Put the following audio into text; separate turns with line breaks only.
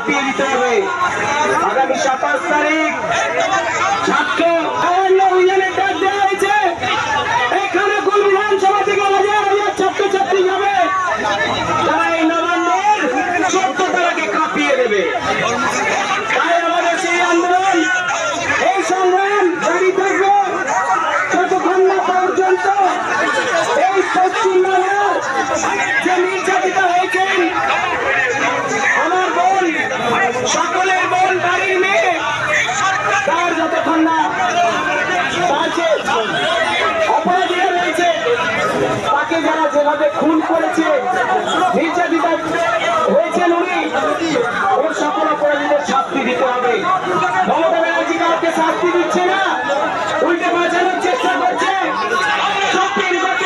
কাঁপিয়ে দিতে হবে। আগামী 27 তারিখ ছাত্র অভিযানের ডাক দেওয়া হয়েছে। এখানে কোন বিধানসভা থেকে হাজার হাজার ছাত্রছাত্রী যাবে, তারা এই নবান্নের 14 তারাকে কাঁপিয়ে দেবে। তাই আমাদের সেই আন্দোলন, এই সংগ্রাম জারি থাকবে যতক্ষণ না পর্যন্ত এই পশ্চিমবাংলার যে নির্যাতিত হয়েছেন আমার বোন, সকলের বোন, বাড়ির মেয়ে, তার যতক্ষণ না অপরাধীরা রয়েছে, তাকে যারা যেভাবে খুন করেছে, নির্যাতিত হয়েছেন উনি, ওর সকল অপরাধীদের শাস্তি দিতে হবে। মমতা ব্যানার্জি কাউকে শাস্তি দিচ্ছে না, উল্টে বাঁচানোর চেষ্টা করছে। সত্যির কথা